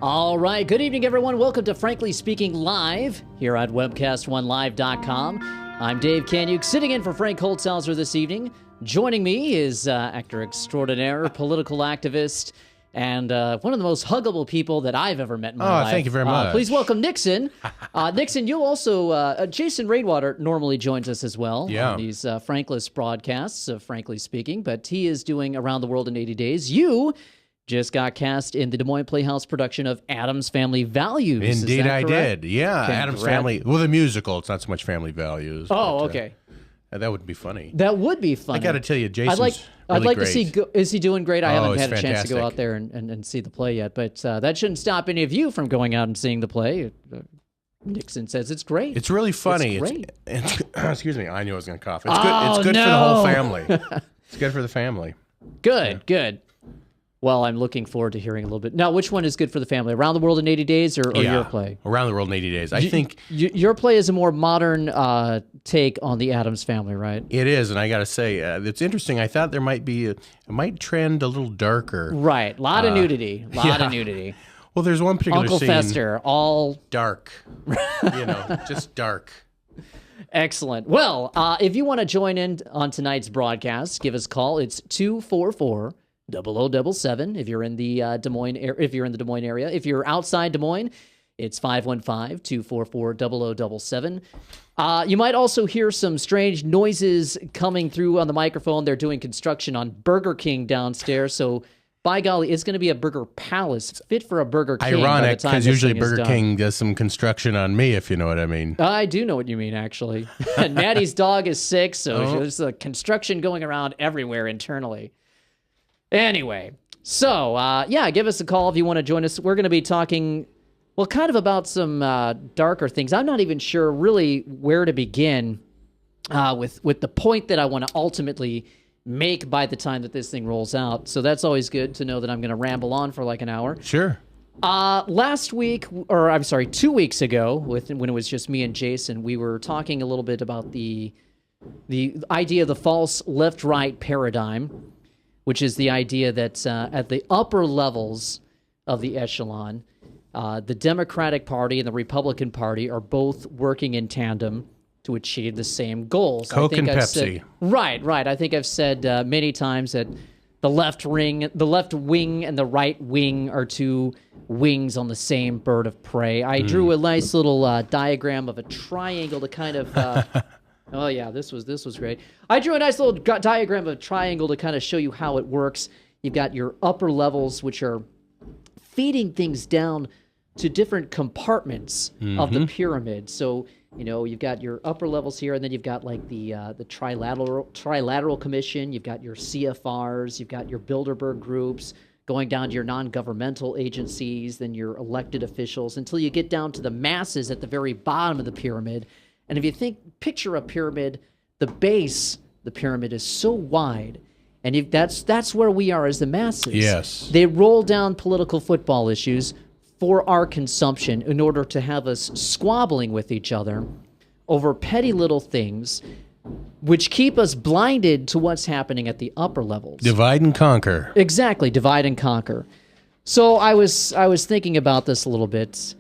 All right, good evening, everyone. Welcome to Frankly Speaking Live here at webcast1live.com. I'm Dave Kanyuk, sitting in for Frank Holtzhauser this evening. Joining me is actor extraordinaire, political activist, and one of the most huggable people that I've ever met in my life. Oh, thank you very much. Please welcome Nixon. Nixon, you'll also, Jason Rainwater normally joins us as well on these Frankless broadcasts of Frankly Speaking, but he is doing Around the World in 80 Days. You just got cast in the Des Moines Playhouse production of Addams Family Values. Indeed, I did. Yeah, Okay, Addams Family. Well, the musical. It's not so much Family Values. Oh, but, okay. That would be funny. That would be funny. I got to tell you, Jason's I'd like great. to see. Is he doing great? I haven't it's had a chance to go fantastic. out there and see the play yet, but that shouldn't stop any of you from going out and seeing the play. Nixon says it's great. It's really funny. It's great. Excuse me. I knew I was going to cough. It's good. It's good for the whole family. It's good for the family. Good. Well, I'm looking forward to hearing a little bit. Now, which one is good for the family? Around the World in 80 Days or your play? Around the World in 80 Days. I think Your play is a more modern take on the Addams Family, right? it is, and I got to say, it's interesting. I thought there might be, it might trend a little darker. Right. A lot of nudity. Of nudity. Well, there's one particular Uncle scene. Fester, all Dark. Just dark. excellent. Well, if you want to join in on tonight's broadcast, give us a call. It's 244-0077 if you're in the Des Moines area. If you're outside Des Moines, it's 515-244-0077. You might also hear some strange noises coming through on the microphone. They're doing construction on Burger King downstairs, so by golly, it's going to be a Burger Palace fit for a Burger King. Ironic, because usually Burger done. King does some construction on me, if you know what I mean. I do know what you mean, actually. And Maddie's dog is sick, so there's a construction going around everywhere internally. Anyway, so, give us a call if you want to join us. We're going to be talking, well, kind of about some darker things. I'm not even sure really where to begin with the point that I want to ultimately make by the time that this thing rolls out. So that's always good to know that I'm going to ramble on for like an hour. Sure. 2 weeks ago, when it was just me and Jason, we were talking a little bit about the idea of the false left-right paradigm, which is the idea that at the upper levels of the echelon, the Democratic Party and the Republican Party are both working in tandem to achieve the same goals. Coke and Pepsi. Pepsi. Right. I think I've said many times that the left wing and the right wing are two wings on the same bird of prey. I drew a nice little diagram of a triangle to kind of... oh yeah, this was great. I drew a nice little diagram of a triangle to kind of show you how it works. You've got your upper levels, which are feeding things down to different compartments of the pyramid. So, you've got your upper levels here, and then you've got like the Trilateral Commission. You've got your CFRs. You've got your Bilderberg groups, going down to your non-governmental agencies, then your elected officials, until you get down to the masses at the very bottom of the pyramid. And if you picture a pyramid, the base, the pyramid is so wide, and that's where we are as the masses. Yes. They roll down political football issues for our consumption in order to have us squabbling with each other over petty little things, which keep us blinded to what's happening at the upper levels. Divide and conquer. Exactly, divide and conquer. So I was thinking about this a little bit.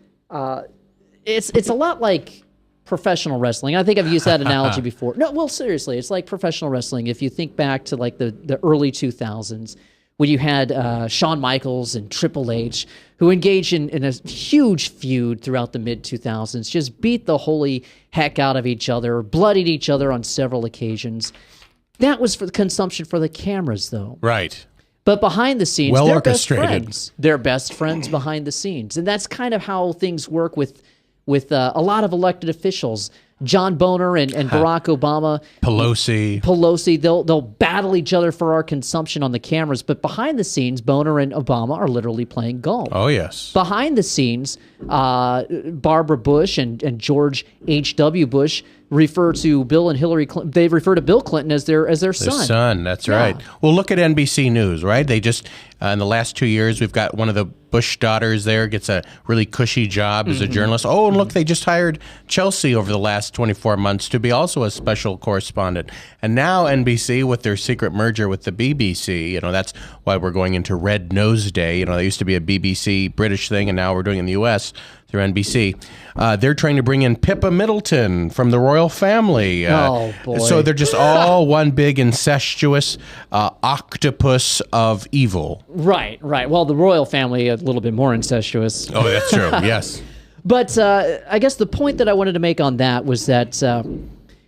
It's a lot like professional wrestling. I think I've used that analogy before. No, well, seriously, it's like professional wrestling. If you think back to like the early 2000s, when you had Shawn Michaels and Triple H, who engaged in a huge feud throughout the mid-2000s, just beat the holy heck out of each other, bloodied each other on several occasions. That was for the consumption for the cameras, though. Right. But behind the scenes, Well they're best orchestrated. friends. They're best friends behind the scenes. And that's kind of how things work with a lot of elected officials. John Boehner and Barack Obama, Pelosi, they'll battle each other for our consumption on the cameras, but behind the scenes, Boehner and Obama are literally playing golf. Oh, yes. Behind the scenes, Barbara Bush and George H.W. Bush refer to Bill and Hillary Clinton. They refer to Bill Clinton as their son. Their son, that's right. Well, look at NBC News, right? They just, in the last 2 years, we've got one of the Bush daughters there, gets a really cushy job as a journalist. Oh, and look, they just hired Chelsea over the last last 24 months to be also a special correspondent. And now NBC, with their secret merger with the BBC, that's why we're going into Red Nose Day. They used to be a BBC British thing, and now we're doing it in the U.S. through NBC. They're trying to bring in Pippa Middleton from the royal family. Oh, boy. So they're just all one big incestuous octopus of evil. Right. Well, the royal family, a little bit more incestuous. Oh, that's true. Yes. But I guess the point that I wanted to make on that was that,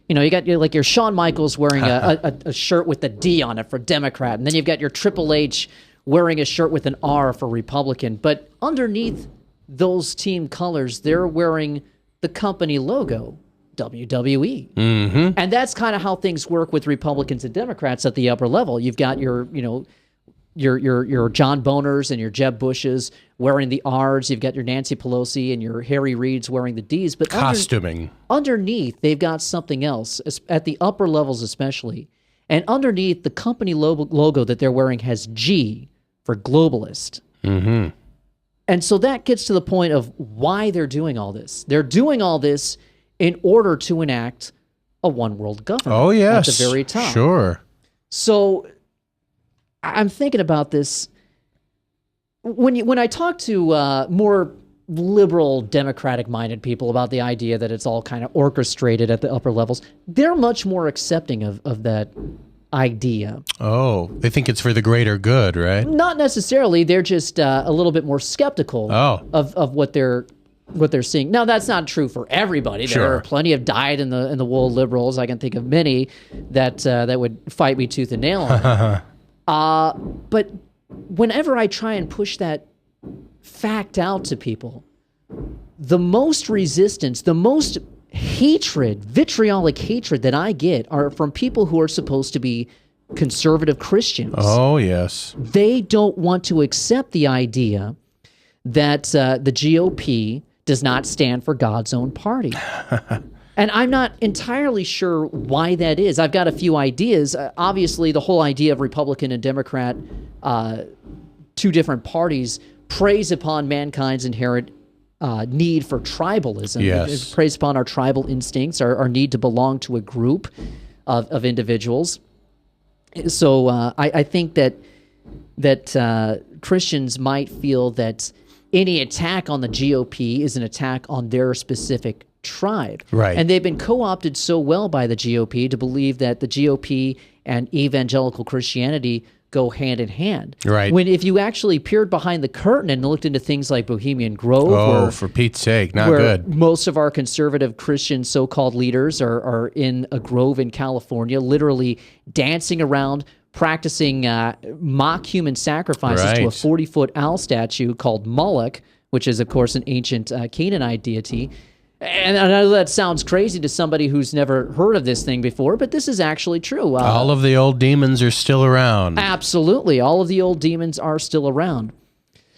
you got your Shawn Michaels wearing a shirt with a D on it for Democrat, and then you've got your Triple H wearing a shirt with an R for Republican. But underneath those team colors, they're wearing the company logo, WWE. Mm-hmm. And that's kind of how things work with Republicans and Democrats at the upper level. You've got your John Boners and your Jeb Bushes wearing the R's. You've got your Nancy Pelosi and your Harry Reids wearing the D's. But costuming. Underneath, they've got something else, at the upper levels especially. And underneath, the company logo that they're wearing has G for globalist. Mm-hmm. And so that gets to the point of why they're doing all this. They're doing all this in order to enact a one-world government. Oh, yes. At the very top. Sure. So I'm thinking about this. When I talk to more liberal, democratic-minded people about the idea that it's all kind of orchestrated at the upper levels, they're much more accepting of that idea. Oh, they think it's for the greater good, right? Not necessarily. They're just a little bit more skeptical of what they're seeing. Now, that's not true for everybody. Sure. There are plenty of dyed-in-the-wool liberals. I can think of many that would fight me tooth and nail on it. But whenever I try and push that fact out to people, the most resistance, the most hatred, vitriolic hatred that I get are from people who are supposed to be conservative Christians. Oh, yes. They don't want to accept the idea that the GOP does not stand for God's own party. And I'm not entirely sure why that is. I've got a few ideas. Obviously, the whole idea of Republican and Democrat, two different parties, preys upon mankind's inherent need for tribalism. Yes. It preys upon our tribal instincts, our need to belong to a group of individuals. So I think that Christians might feel that any attack on the GOP is an attack on their specific tribe. Right. And they've been co-opted so well by the GOP to believe that the GOP and evangelical Christianity go hand in hand. Right. When if you actually peered behind the curtain and looked into things like Bohemian Grove, for Pete's sake, not where good. Most of our conservative Christian so-called leaders are in a grove in California, literally dancing around, practicing mock human sacrifices to a 40-foot owl statue called Moloch, which is, of course, an ancient Canaanite deity. And I know that sounds crazy to somebody who's never heard of this thing before, but this is actually true. All of the old demons are still around. Absolutely. All of the old demons are still around.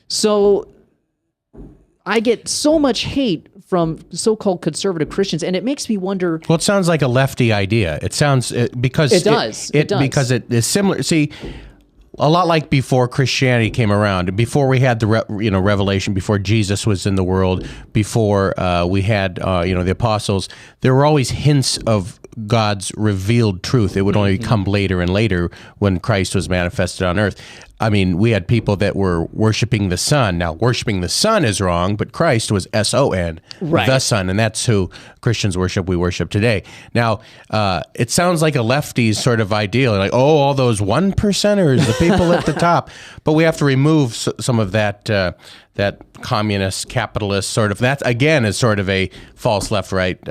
So I get so much hate from so-called conservative Christians, and it makes me wonder. Well, it sounds like a lefty idea. It sounds because it does. It does because it is similar. See, a lot like before Christianity came around, before we had the revelation, before Jesus was in the world, before we had the apostles. There were always hints of God's revealed truth. It would only come later and later when Christ was manifested on earth. I mean, we had people that were worshiping the Son. Now, worshiping the Son is wrong, but Christ was S-O-N, the Son, and that's who Christians worship, we worship today. Now, it sounds like a lefty's sort of ideal, like, all those 1%ers, the people at the top. But we have to remove some of that communist, capitalist sort of, that, again, is sort of a false left-right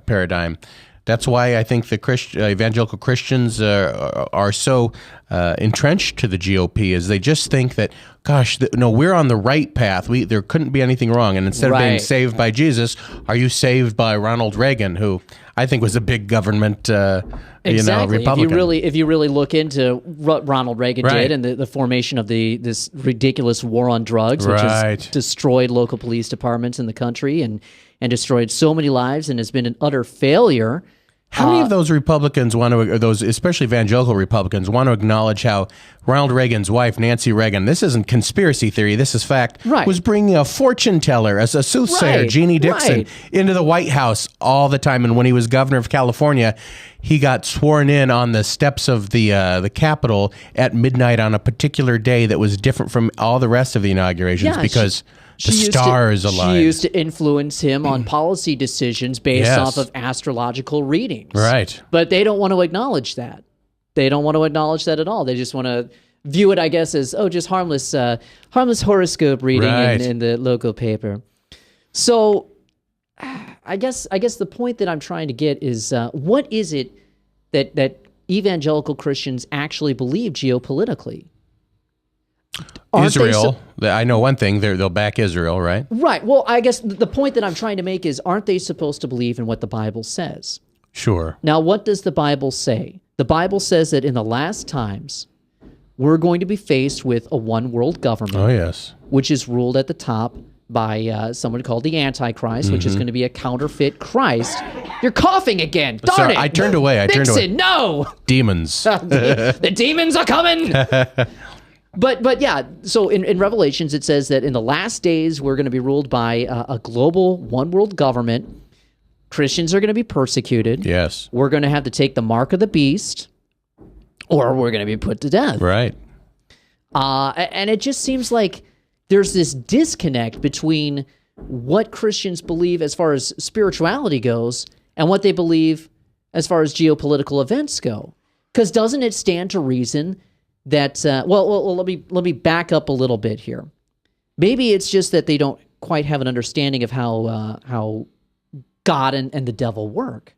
paradigm. That's why I think the evangelical Christians are so entrenched to the GOP, is they just think that, gosh, we're on the right path. There couldn't be anything wrong. And instead of being saved by Jesus, are you saved by Ronald Reagan, who I think was a big government exactly. Republican. If you really look into what Ronald Reagan did and the formation of this ridiculous war on drugs, which has destroyed local police departments in the country and destroyed so many lives and has been an utter failure How many of those Republicans or those especially evangelical Republicans, want to acknowledge how Ronald Reagan's wife, Nancy Reagan, this isn't conspiracy theory, this is fact, Right. was bringing a fortune teller, as a soothsayer, Right, Jeannie Dixon, right. into the White House all the time. And when he was governor of California, he got sworn in on the steps of the Capitol at midnight on a particular day that was different from all the rest of the inaugurations Yeah, because the used stars to, aligned. She used to influence him on policy decisions based Yes. off of astrological readings. Right. But they don't want to acknowledge that. They don't want to acknowledge that at all. They just want to view it, I guess, as, just harmless horoscope reading Right. in the local paper. So I guess the point that I'm trying to get is, what is it that evangelical Christians actually believe geopolitically? Aren't they Israel, I know one thing, they'll back Israel, right? Right. Well, I guess the point that I'm trying to make is, aren't they supposed to believe in what the Bible says? Sure. Now, what does the Bible say? The Bible says that in the last times, we're going to be faced with a one world government, Oh, yes. which is ruled at the top by someone called the Antichrist, which is going to be a counterfeit Christ. You're coughing again. Darn Sorry, it. I turned away. Nixon, no. Demons. The demons are coming. But yeah, so in Revelations, it says that in the last days, we're going to be ruled by a global one world government. Christians are going to be persecuted. Yes. We're going to have to take the mark of the beast, or we're going to be put to death. Right. And it just seems like there's this disconnect between what Christians believe as far as spirituality goes and what they believe as far as geopolitical events go. Because doesn't it stand to reason that, well, let me back up a little bit here. Maybe it's just that they don't quite have an understanding of how God and the devil work.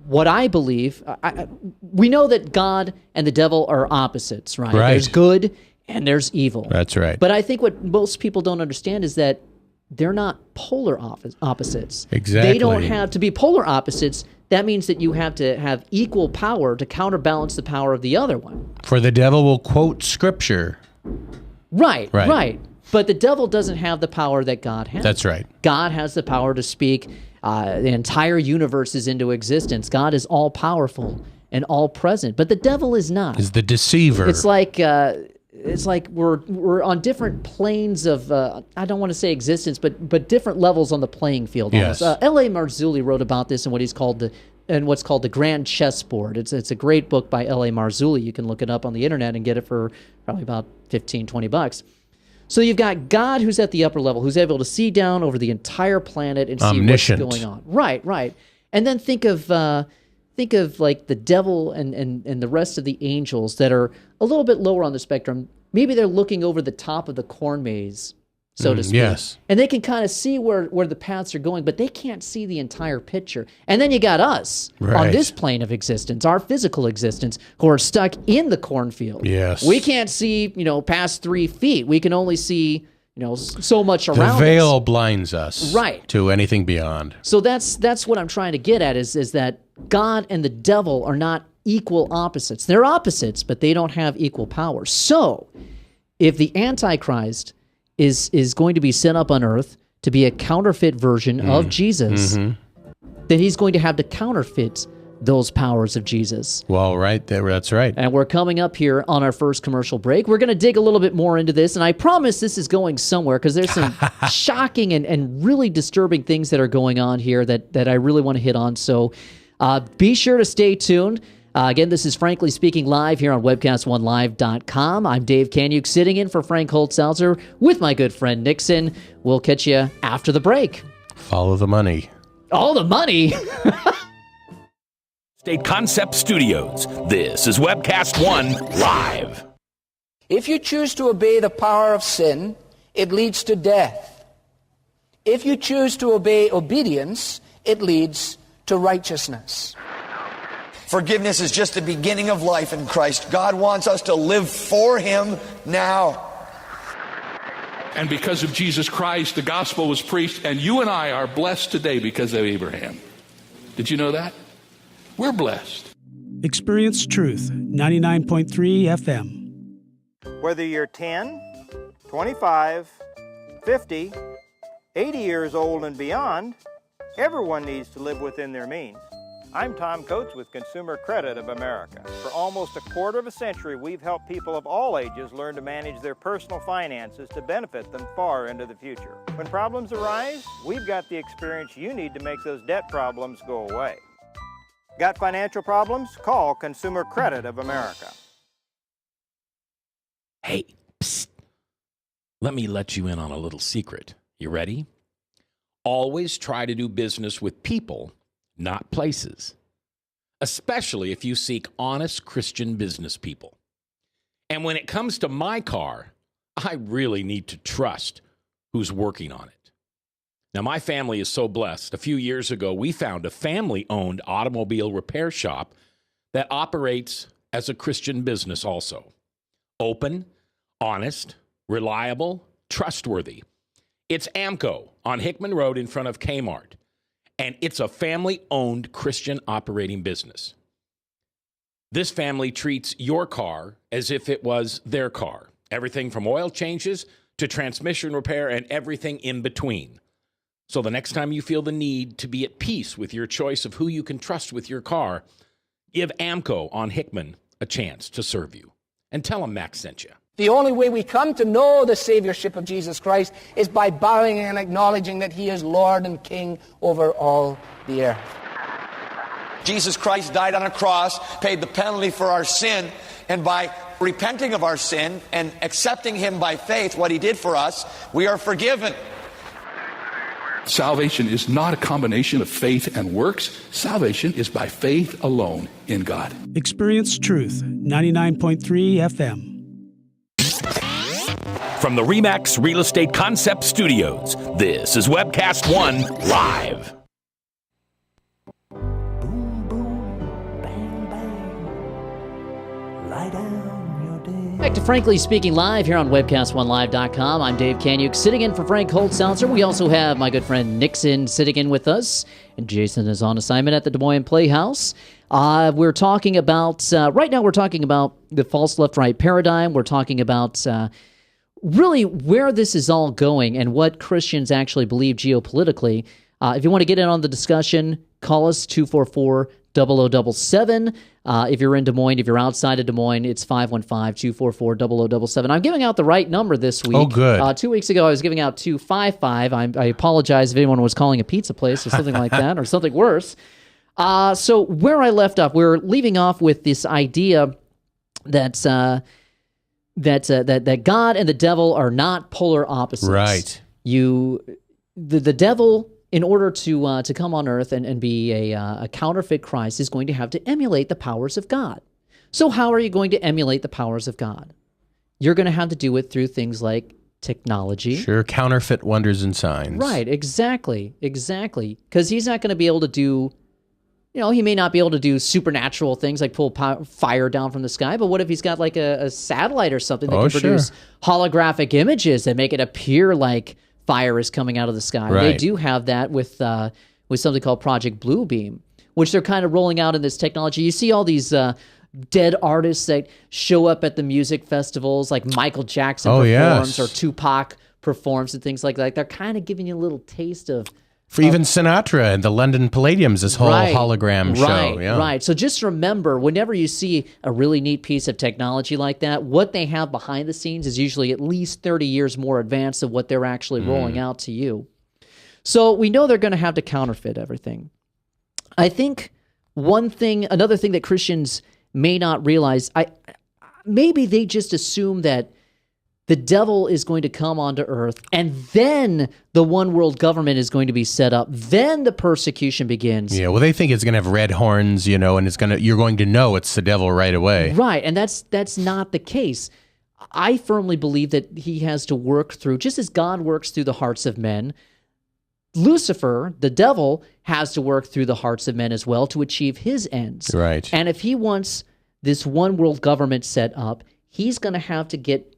What I believe, we know that God and the devil are opposites, right? Right. There's good and there's evil. That's right. But I think what most people don't understand is that they're not polar opposites. Exactly. They don't have to be polar opposites. That means that you have to have equal power to counterbalance the power of the other one. For the devil will quote scripture. Right. But the devil doesn't have the power that God has. That's right. God has the power to speak the entire universes into existence. God is all powerful and all present, but the devil is not. Is the deceiver. It's like we're on different planes of I don't want to say existence, but different levels on the playing field. Yes. L.A. Marzulli wrote about this in what's called the Grand Chessboard. It's a great book by L.A. Marzulli. You can look it up on the internet and get it for probably about $15-20. So you've got God, who's at the upper level, who's able to see down over the entire planet and see Omniscient. what's going on. Right. And then think of like the devil and the rest of the angels that are a little bit lower on the spectrum. Maybe they're looking over the top of the corn maze, so to speak. yes. And they can kind of see where the paths are going, but they can't see the entire picture. And then you got us on Right. this plane of existence, our physical existence, who are stuck in the cornfield. Yes. We can't see, past 3 feet. We can only see, so much The around us. veil blinds us. Right. To anything beyond. So that's what I'm trying to get at is that God and the devil are not equal opposites. They're opposites, but they don't have equal power. So if the Antichrist is going to be sent up on earth to be a counterfeit version of Jesus, then he's going to have to counterfeit those powers of Jesus. Well, right there. That's right. And we're coming up here on our first commercial break. We're going to dig a little bit more into this, and I promise this is going somewhere because there's some shocking and really disturbing things that are going on here that I really want to hit on. So be sure to stay tuned. Again, this is Frankly Speaking Live here on webcast1live.com. I'm Dave Kanyuk sitting in for Frank Holtzhauser with my good friend Nixon. We'll catch you after the break. Follow the money. All the money. State Concept Studios. This is Webcast One Live. If you choose to obey the power of sin, it leads to death. If you choose to obey obedience, it leads to righteousness. Forgiveness is just the beginning of life in Christ. God wants us to live for Him now. And because of Jesus Christ, the gospel was preached, and you and I are blessed today because of Abraham. Did you know that? We're blessed. Experience Truth, 99.3 FM. Whether you're 10, 25, 50, 80 years old and beyond, Everyone needs to live within their means. I'm Tom Coates with Consumer Credit of America. For almost a quarter of a century, we've helped people of all ages learn to manage their personal finances to benefit them far into the future. When problems arise, we've got the experience you need to make those debt problems go away. Got financial problems? Call Consumer Credit of America. Hey, psst. Let me let you in on a little secret. You ready? Always try to do business with people, not places, especially if you seek honest Christian business people. And when it comes to my car, I really need to trust who's working on it. Now, my family is so blessed. A few years ago, we found a family-owned automobile repair shop that operates as a Christian business also. Open, honest, reliable, trustworthy. It's AMCO on Hickman Road in front of Kmart. And it's a family-owned Christian operating business. This family treats your car as if it was their car. Everything from oil changes to transmission repair and everything in between. So the next time you feel the need to be at peace with your choice of who you can trust with your car, give AMCO on Hickman a chance to serve you. And tell them Max sent you. The only way we come to know the Saviorship of Jesus Christ is by bowing and acknowledging that He is Lord and King over all the earth. Jesus Christ died on a cross, paid the penalty for our sin, and by repenting of our sin and accepting Him by faith, what He did for us, we are forgiven. Salvation is not a combination of faith and works. Salvation is by faith alone in God. Experience Truth, 99.3 FM. From the RE/MAX Real Estate Concept Studios, this is Webcast One Live. Boom, boom, bang, bang. Lie down your day. Back to Frankly Speaking Live here on webcast1live.com. I'm Dave Kanyuk, sitting in for Frank Holtzhauser. We also have my good friend Nixon sitting in with us, and Jason is on assignment at the Des Moines Playhouse. We're talking about, right now we're talking about the false left-right paradigm. We're talking about really where this is all going and what Christians actually believe geopolitically. If you want to get in on the discussion, call us 244-0077. If you're in Des Moines, if you're outside of Des Moines, it's 515-244-0077. I'm giving out the right number this week. Oh, good. 2 weeks ago, I was giving out 255. I apologize if anyone was calling a pizza place or something like that or something worse. So where I left off, we're leaving off with this idea that that God and the devil are not polar opposites. Right. The devil, in order to come on earth and be a counterfeit Christ, is going to have to emulate the powers of God. So how are you going to emulate the powers of God? You're going to have to do it through things like technology. Sure, counterfeit wonders and signs. Right, exactly. Because he's not going to be able to do, he may not be able to do supernatural things like pull fire down from the sky, but what if he's got like a satellite or something that can produce holographic images that make it appear like fire is coming out of the sky? Right. They do have that with something called Project Bluebeam, which they're kind of rolling out in this technology. You see all these dead artists that show up at the music festivals, like Michael Jackson performs or Tupac performs and things like that. They're kind of giving you a little taste of... For even Sinatra and the London Palladiums, this whole hologram show. Right. So just remember, whenever you see a really neat piece of technology like that, what they have behind the scenes is usually at least 30 years more advanced of what they're actually rolling out to you. So we know they're going to have to counterfeit everything. I think another thing that Christians may not realize, maybe they just assume that the devil is going to come onto earth, and then the one world government is going to be set up. Then the persecution begins. Yeah, well, they think it's going to have red horns, and you're going to know it's the devil right away. Right, and that's not the case. I firmly believe that he has to work through, just as God works through the hearts of men, Lucifer, the devil, has to work through the hearts of men as well to achieve his ends. Right. And if he wants this one world government set up, he's going to have to get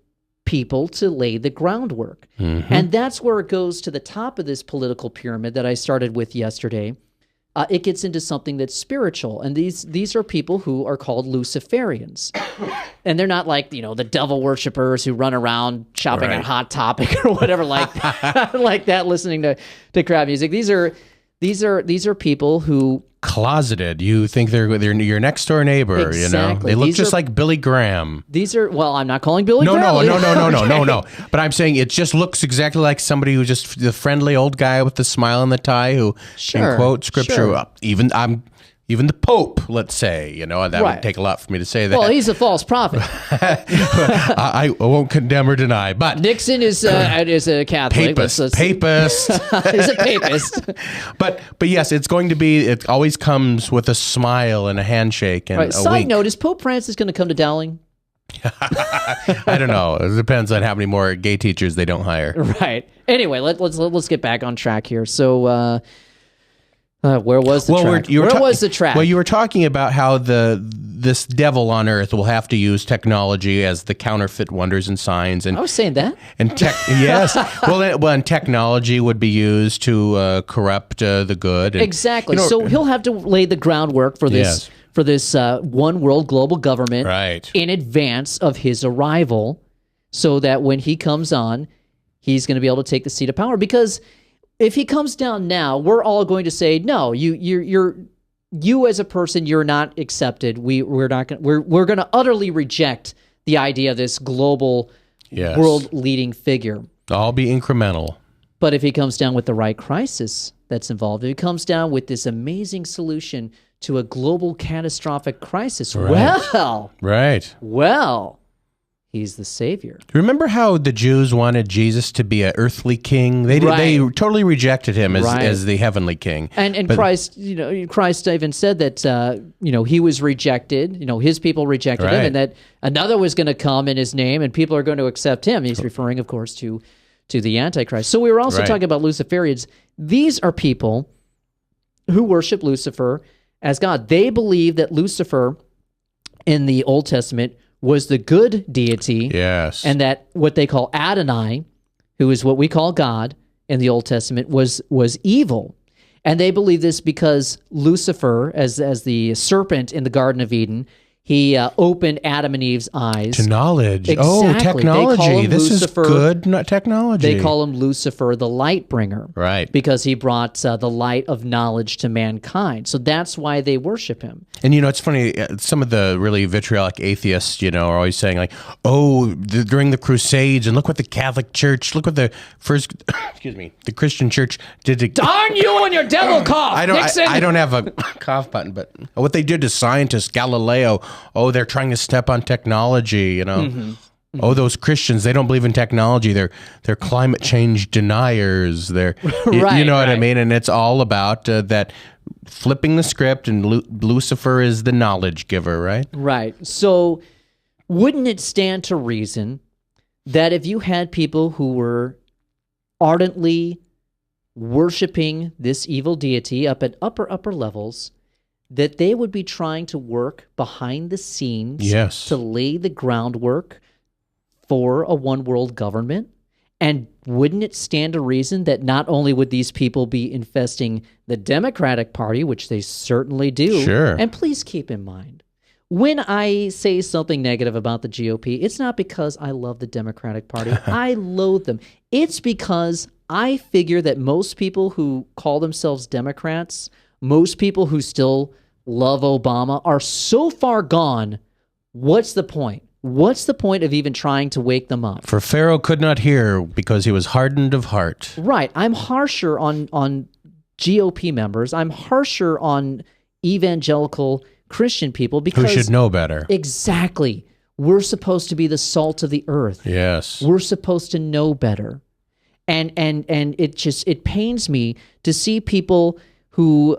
people to lay the groundwork. Mm-hmm. And that's where it goes to the top of this political pyramid that I started with yesterday. It gets into something that's spiritual. And these are people who are called Luciferians. And they're not like, the devil worshipers who run around shopping at Hot Topic or whatever like that, listening to crap music. These are These are people who closeted. You think they're your next door neighbor. You know, Exactly. they look These just are- like Billy Graham. these are well, I'm not calling Billy No, Graham. no. But I'm saying it just looks exactly like somebody who's just the friendly old guy with the smile and the tie who Sure, can quote scripture. sure. Even the Pope, let's say, you know, that Right. would take a lot for me to say that. Well, he's a false prophet. I won't condemn or deny, but Nixon is a Catholic. papist. He's a papist. But yes, it's going to be. It always comes with a smile and a handshake and Right. a Side wink. note: is Pope Francis going to come to Dowling? I don't know. It depends on how many more gay teachers they don't hire. Right. Anyway, let's get back on track here. So, where was the track? Where was the track? Well, you were talking about how this devil on earth will have to use technology as the counterfeit wonders and signs, and I was saying that. and yes, and technology would be used to corrupt the good. And, Exactly. you know, So he'll have to lay the groundwork for this Yes. for this one world global government Right. in advance of his arrival, so that when he comes on, he's going to be able to take the seat of power. Because if he comes down now, we're all going to say, no, you as a person, you're not accepted. We're going to utterly reject the idea of this global Yes. world leading figure. all be incremental. But if he comes down with the right crisis that's involved, if he comes down with this amazing solution to a global catastrophic crisis, Right. well, he's the savior. Remember how the Jews wanted Jesus to be an earthly king? They Right. totally rejected him as, Right. as the heavenly king. And But- Christ, Christ even said that he was rejected. His people rejected him, Right. and that another was going to come in his name, and people are going to accept him. He's referring, of course, to the Antichrist. So we were also Right. talking about Luciferians. These are people who worship Lucifer as God. They believe that Lucifer in the Old Testament was the good deity, Yes. and that what they call Adonai, who is what we call God in the Old Testament, was evil. And they believe this because Lucifer, as the serpent in the Garden of Eden, he opened Adam and Eve's eyes to knowledge. Exactly. Oh, They call technology. him This Lucifer. is good not technology. They call him Lucifer, the light bringer. Right. Because he brought the light of knowledge to mankind. So that's why they worship him. And it's funny. Some of the really vitriolic atheists, are always saying like, "Oh, during the Crusades, and look what the Catholic Church, look what the first, the Christian Church did to." Darn you and your devil cough, Nixon! I don't have a cough button, but what they did to scientists, Galileo. Oh, they're trying to step on technology. Oh, those Christians, they don't believe in technology. They're climate change deniers. They're, Right, you know what I right. mean? And it's all about that flipping the script, and Lucifer is the knowledge giver, right? Right. So wouldn't it stand to reason that if you had people who were ardently worshiping this evil deity up at upper levels, that they would be trying to work behind the scenes Yes. to lay the groundwork for a one world government? And wouldn't it stand to reason that not only would these people be infesting the Democratic Party, which they certainly do, Sure. and please keep in mind, when I say something negative about the GOP, it's not because I love the Democratic Party. I loathe them. It's because I figure that most people who call themselves Democrats, most people who still love Obama, are so far gone. What's the point? What's the point of even trying to wake them up? For Pharaoh could not hear because he was hardened of heart. Right. I'm harsher on GOP members. I'm harsher on evangelical Christian people Who because should know better? Exactly. We're supposed to be the salt of the earth. Yes. We're supposed to know better. And it pains me to see people who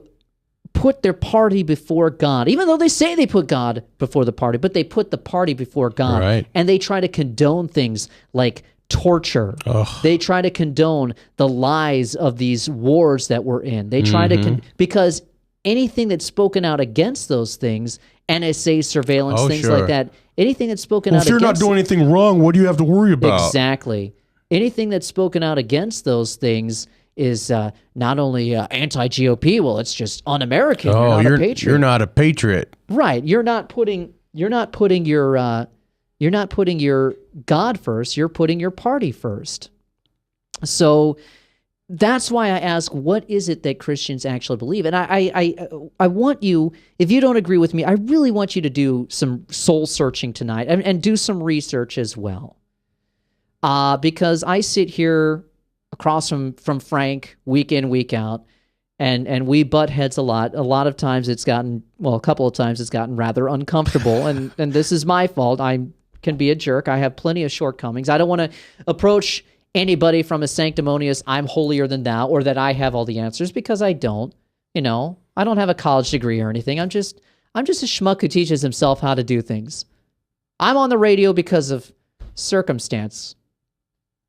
put their party before God, even though they say they put God before the party, but they put the party before God. Right. And they try to condone things like torture. They try to condone the lies of these wars that we're in. They try to, because anything that's spoken out against those things, NSA surveillance, Oh, things sure. like that, anything that's spoken Well, out if you're not against doing anything wrong, what do you have to worry about? Exactly. Anything that's spoken out against those things is not only anti-GOP. Well, it's just un-American. Oh, you're not a patriot. you're not a patriot. Right. You're not putting your God first. You're putting your party first. So that's why I ask, what is it that Christians actually believe? And I want you, if you don't agree with me, I really want you to do some soul searching tonight and do some research as well. Because I sit here across from Frank week in, week out, and we butt heads a lot. A lot of times it's gotten, well, a couple of times it's gotten rather uncomfortable, and this is my fault. I can be a jerk. I have plenty of shortcomings. I don't want to approach anybody from a sanctimonious, I'm holier than thou, or that I have all the answers, because I don't. I don't have a college degree or anything. I'm just a schmuck who teaches himself how to do things. I'm on the radio because of circumstance.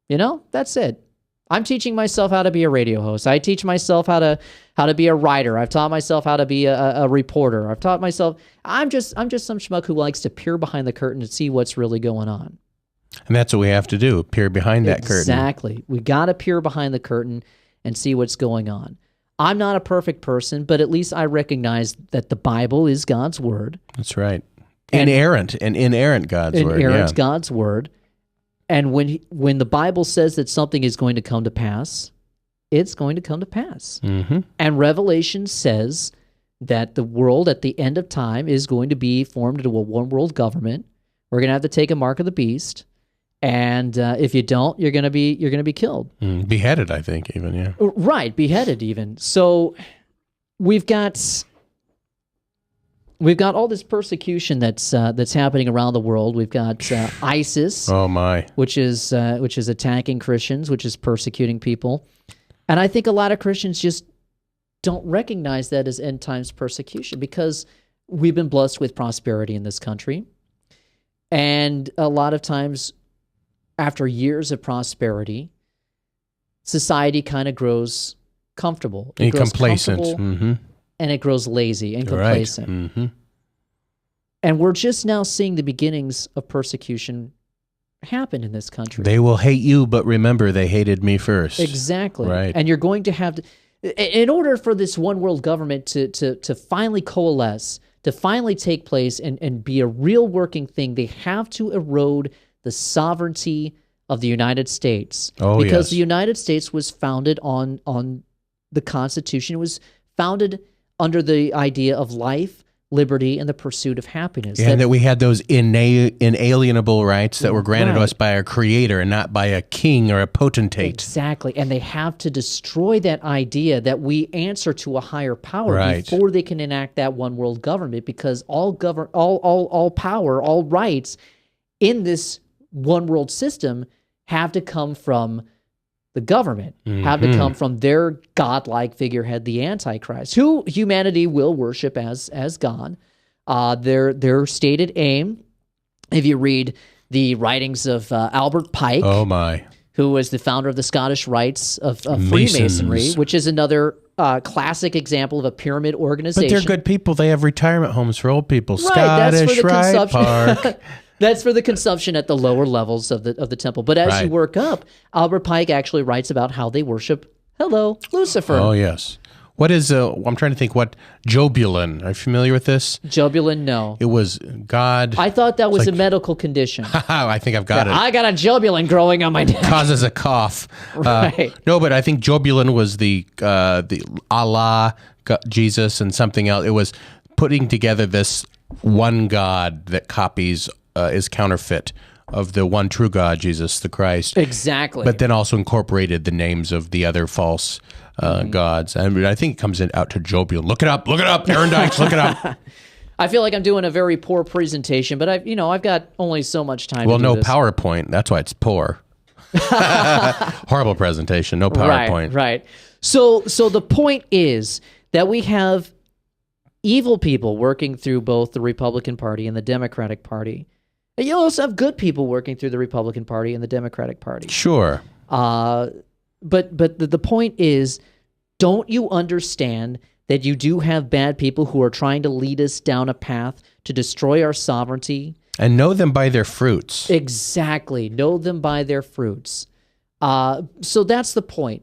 That's it. I'm teaching myself how to be a radio host. I teach myself how to be a writer. I've taught myself how to be a reporter. I've taught myself. I'm just some schmuck who likes to peer behind the curtain to see what's really going on. And that's what we have to do, peer behind that curtain. Exactly. We got to peer behind the curtain and see what's going on. I'm not a perfect person, but at least I recognize that the Bible is God's word. That's right. Inerrant God's word. Inerrant God's word. And when the Bible says that something is going to come to pass, it's going to come to pass. Mm-hmm. And Revelation says that the world at the end of time is going to be formed into a one-world government. We're going to have to take a mark of the beast. And if you don't, you're going to be killed, beheaded. I think even right, beheaded even. So we've got all this persecution that's happening around the world. We've got ISIS, oh my, which is attacking Christians, which is persecuting people, and I think a lot of Christians just don't recognize that as end times persecution because we've been blessed with prosperity in this country, and a lot of times, after years of prosperity, society kind of grows comfortable. It grows complacent. Mm-hmm. And it grows lazy and complacent. Right. Mm-hmm. And we're just now seeing the beginnings of persecution happen in this country. They will hate you, but remember, they hated me first. Exactly. Right. And you're going to have to, in order for this one world government to finally coalesce, to finally take place and be a real working thing, they have to erode the sovereignty of the United States. Oh, because yes. the United States was founded on the Constitution. It was founded under the idea of life, liberty, and the pursuit of happiness. And that we had those inalienable rights that were granted to us by our Creator and not by a king or a potentate. Exactly. And they have to destroy that idea that we answer to a higher power Right. before they can enact that one world government, because all power, all rights in this one world system have to come from the government, have to come from their godlike figurehead, the Antichrist, who humanity will worship as God. Their stated aim, if you read the writings of Albert Pike, oh my, who was the founder of the Scottish Rites of Freemasonry, which is another classic example of a pyramid organization. But they're good people. They have retirement homes for old people. Right, Scottish Rite Park. That's for the consumption at the lower levels of the temple. But as you work up, Albert Pike actually writes about how they worship, Lucifer. Oh, yes. What is, I'm trying to think what, Jobulin. Are you familiar with this? Jobulin, no. It was God. I thought that was a medical condition. I think I've got it. I got a Jobulin growing on my neck. Causes a cough. Right. No, but I think Jobulin was the Allah, Jesus, and something else. It was putting together this one God that copies, is counterfeit of the one true God, Jesus the Christ. Exactly. But then also incorporated the names of the other false gods. I mean, I think it comes out to Jobulin. Look it up, Aaron Dykes, look it up. I feel like I'm doing a very poor presentation, but I've got only so much time to do no this. PowerPoint, that's why it's poor. Horrible presentation, no PowerPoint. Right. So the point is that we have evil people working through both the Republican Party and the Democratic Party. And you also have good people working through the Republican Party and the Democratic Party. Sure. But the point is, don't you understand that you do have bad people who are trying to lead us down a path to destroy our sovereignty? And know them by their fruits. Exactly. Know them by their fruits. So that's the point.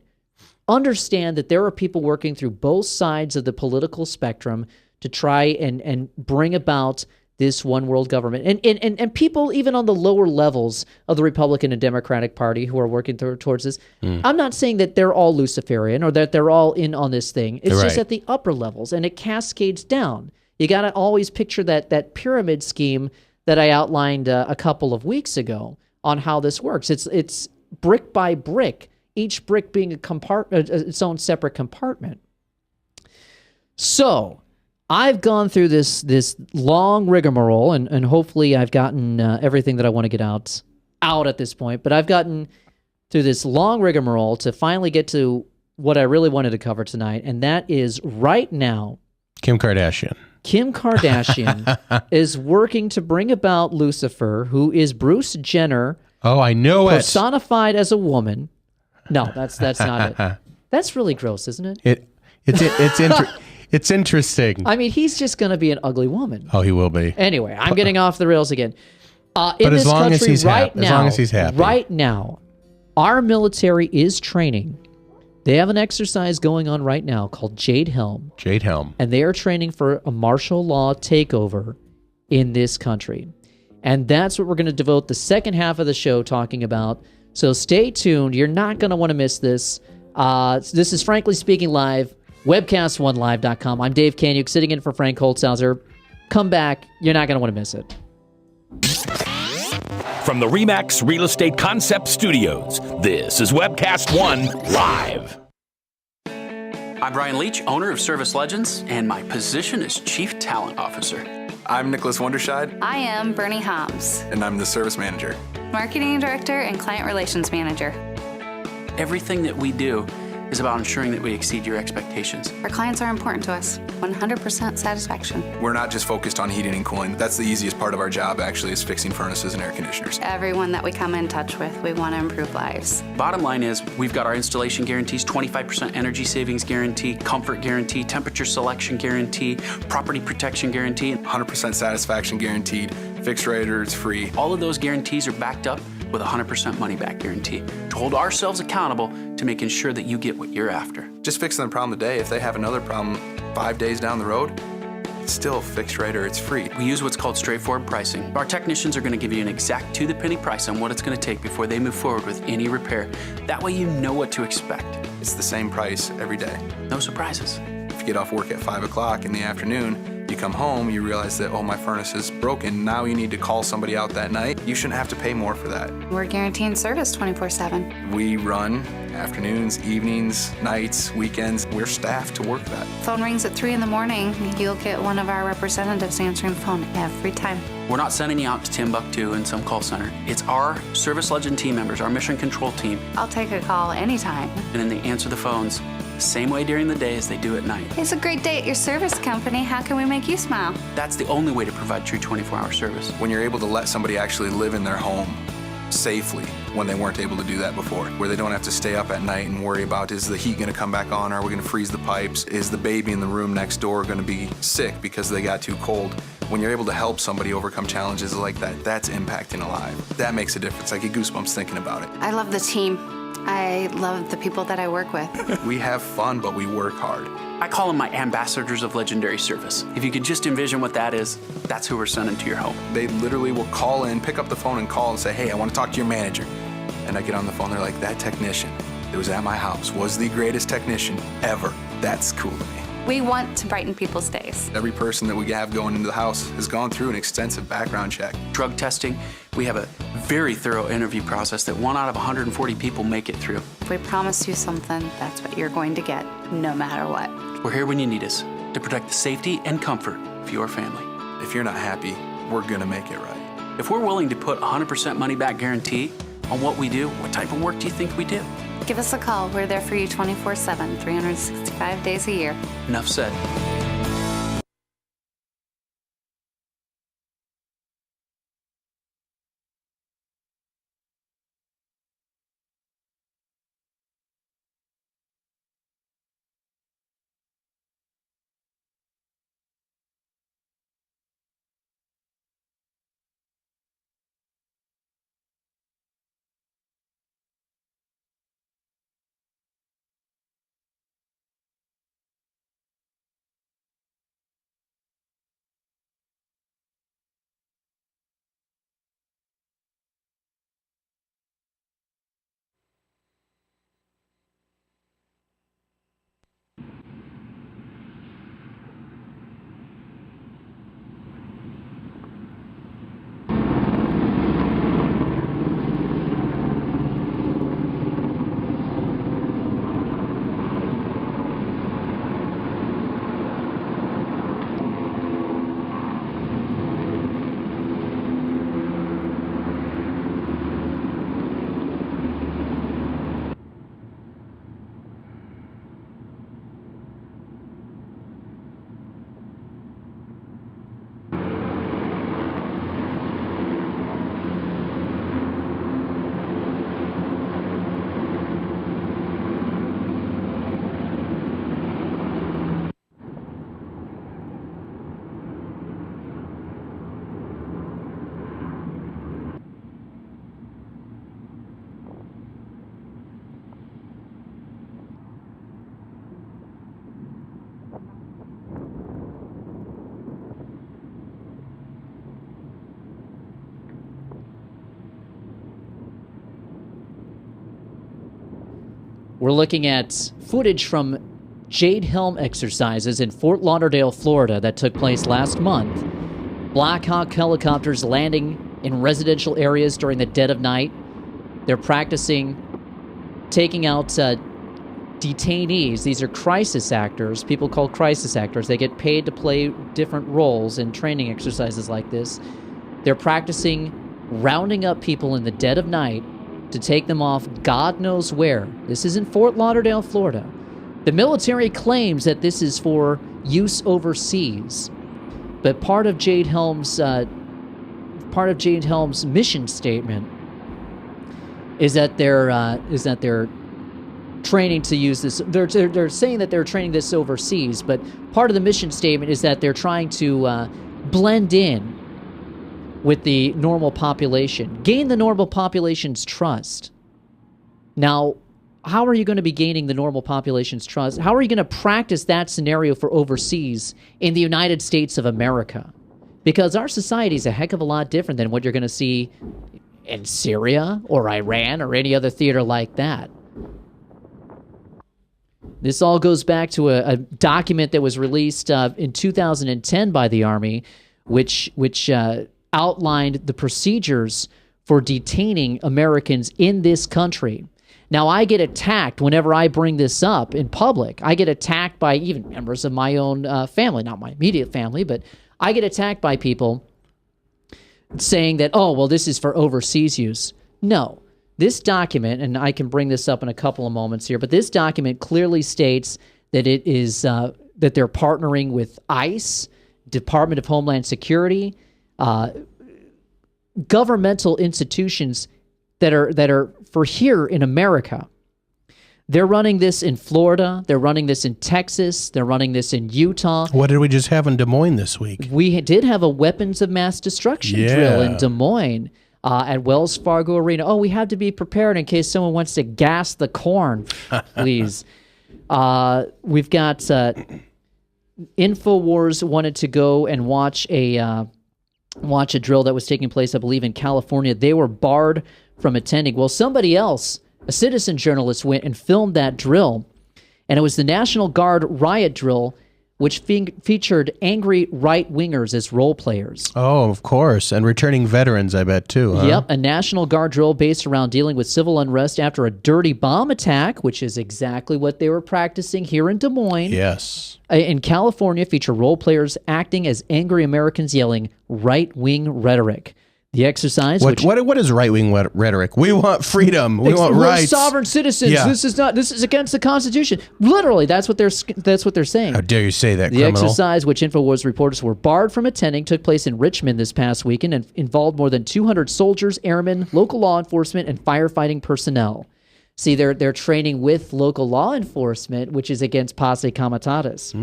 Understand that there are people working through both sides of the political spectrum to try and bring about this one world government. And people even on the lower levels of the Republican and Democratic Party who are working towards this, I'm not saying that they're all Luciferian or that they're all in on this thing. It's just at the upper levels, and it cascades down. You got to always picture that pyramid scheme that I outlined a couple of weeks ago on how this works. It's brick by brick, each brick being its own separate compartment. So I've gone through this long rigmarole, and hopefully I've gotten everything that I want to get out at this point. But I've gotten through this long rigmarole to finally get to what I really wanted to cover tonight, and that is right now, Kim Kardashian. Kim Kardashian is working to bring about Lucifer, who is Bruce Jenner. Oh, I know it. Personified as a woman. No, that's not it. That's really gross, isn't it? It's interesting. I mean, he's just going to be an ugly woman. Oh, he will be. Anyway, I'm getting off the rails again. In as this long as country he's right as long as he's happy. Right now, our military is training. They have an exercise going on right now called Jade Helm. Jade Helm. And they are training for a martial law takeover in this country. And that's what we're going to devote the second half of the show talking about. So stay tuned. You're not going to want to miss this. This is Frankly Speaking Live, webcast1live.com. I'm Dave Kanyuk, sitting in for Frank Holtzhauser. Come back. You're not going to want to miss it. From the RE/MAX Real Estate Concept Studios, this is Webcast One Live. I'm Brian Leach, owner of Service Legends, and my position is Chief Talent Officer. I'm Nicholas Wonderscheid. I am Bernie Hobbs, And I'm the Service Manager. Marketing Director and Client Relations Manager. Everything that we do is about ensuring that we exceed your expectations. Our clients are important to us. 100% satisfaction. We're not just focused on heating and cooling. That's the easiest part of our job, actually, is fixing furnaces and air conditioners. Everyone that we come in touch with, we want to improve lives. Bottom line is, we've got our installation guarantees, 25% energy savings guarantee, comfort guarantee, temperature selection guarantee, property protection guarantee. 100% satisfaction guaranteed, fixed rate or it's free. All of those guarantees are backed up with a 100% money-back guarantee to hold ourselves accountable to making sure that you get what you're after. Just fixing the problem today. If they have another problem 5 days down the road, it's still fixed rate or it's free. We use what's called straightforward pricing. Our technicians are going to give you an exact to-the-penny price on what it's going to take before they move forward with any repair. That way you know what to expect. It's the same price every day. No surprises. If you get off work at 5 o'clock in the afternoon, you come home, you realize that, oh, my furnace is broken. Now you need to call somebody out that night. You shouldn't have to pay more for that. We're guaranteeing service 24/7. We run afternoons, evenings, nights, weekends. We're staffed to work that. Phone rings at 3 in the morning. You'll get one of our representatives answering the phone every time. We're not sending you out to Timbuktu in some call center. It's our Service Legend team members, our mission control team. I'll take a call anytime. And then they answer the phones the same way during the day as they do at night. It's a great day at your service company. How can we make you smile? That's the only way to provide true 24-hour service. When you're able to let somebody actually live in their home safely when they weren't able to do that before, where they don't have to stay up at night and worry about, is the heat going to come back on? Are we going to freeze the pipes? Is the baby in the room next door going to be sick because they got too cold? When you're able to help somebody overcome challenges like that, that's impacting a life. That makes a difference. I get goosebumps thinking about it. I love the team. I love the people that I work with. We have fun, but we work hard. I call them my ambassadors of legendary service. If you could just envision what that is, that's who we're sending to your home. They literally will call in, pick up the phone and call and say, hey, I want to talk to your manager. And I get on the phone, they're like, that technician that was at my house was the greatest technician ever. That's cool to me. We want to brighten people's days. Every person that we have going into the house has gone through an extensive background check. Drug testing, we have a very thorough interview process that 1 out of 140 people make it through. If we promise you something, that's what you're going to get, no matter what. We're here when you need us to protect the safety and comfort of your family. If you're not happy, we're gonna make it right. If we're willing to put 100% money back guarantee on what we do, what type of work do you think we do? Give us a call. We're there for you 24/7, 365 days a year. Enough said. We're looking at footage from Jade Helm exercises in Fort Lauderdale, Florida that took place last month. Black Hawk helicopters landing in residential areas during the dead of night. They're practicing taking out detainees. These are crisis actors, people called crisis actors. They get paid to play different roles in training exercises like this. They're practicing rounding up people in the dead of night to take them off God knows where. This is in Fort Lauderdale, Florida. The military claims that this is for use overseas, but part of Jade Helm's mission statement is that they're training to use this. They're saying that they're training this overseas, but part of the mission statement is that they're trying to blend in with the normal population, gain the normal population's trust. Now, how are you going to be gaining the normal population's trust? How are you going to practice that scenario for overseas in the United States of America? Because our society is a heck of a lot different than what you're going to see in Syria or Iran or any other theater like that. This all goes back to a document that was released in 2010 by the Army, which outlined the procedures for detaining Americans in this country. Now, I get attacked whenever I bring this up in public. I get attacked by even members of my own family, not my immediate family, but I get attacked by people saying that, oh, well, this is for overseas use. No. This document, and I can bring this up in a couple of moments here, but this document clearly states that it is that they're partnering with ICE, Department of Homeland Security, governmental institutions that are for here in America. They're running this in Florida. They're running this in Texas. They're running this in Utah. What did we just have in Des Moines this week? We did have a weapons of mass destruction drill in Des Moines at Wells Fargo Arena. Oh, we have to be prepared in case someone wants to gas the corn, please. We've got InfoWars wanted to go and watch a drill that was taking place, I believe, in California. They were barred from attending. Well, somebody else, a citizen journalist, went and filmed that drill, and it was the National Guard riot drill, which featured angry right-wingers as role players. Oh, of course, and returning veterans, I bet, too. Huh? Yep, a National Guard drill based around dealing with civil unrest after a dirty bomb attack, which is exactly what they were practicing here in Des Moines. Yes. In California, feature role players acting as angry Americans yelling right-wing rhetoric. The exercise. What is right-wing rhetoric? We want freedom. We want rights. We're sovereign citizens. Yeah. This is against the Constitution. Literally, that's what they're saying. How dare you say that, the criminal? The exercise, which InfoWars reporters were barred from attending, took place in Richmond this past weekend and involved more than 200 soldiers, airmen, local law enforcement, and firefighting personnel. See, they're training with local law enforcement, which is against Posse Comitatus.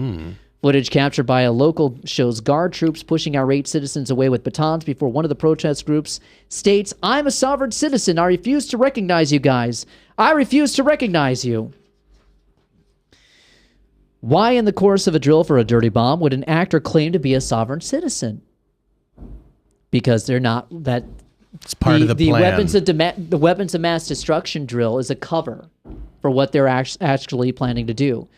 Footage captured by a local shows Guard troops pushing irate citizens away with batons before one of the protest groups states, "I'm a sovereign citizen. I refuse to recognize you guys. I refuse to recognize you." Why, in the course of a drill for a dirty bomb, would an actor claim to be a sovereign citizen? Because they're not. That it's part of the plan. The weapons of mass destruction drill is a cover for what they're actually planning to do.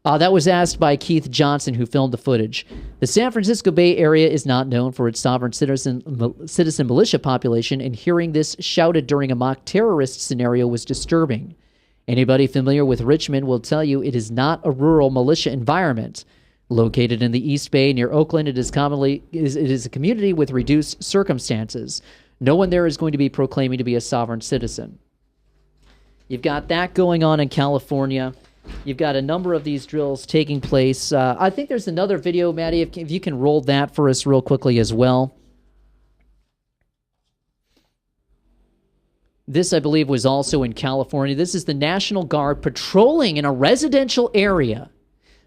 That was asked by Keith Johnson, who filmed the footage. The San Francisco Bay Area is not known for its sovereign citizen militia population, and hearing this shouted during a mock terrorist scenario was disturbing. Anybody familiar with Richmond will tell you it is not a rural militia environment. Located in the East Bay near Oakland, it is a community with reduced circumstances. No one there is going to be proclaiming to be a sovereign citizen. You've got that going on in California. You've got a number of these drills taking place. I think there's another video, Maddie, if you can roll that for us real quickly as well. This, I believe, was also in California. This is the National Guard patrolling in a residential area.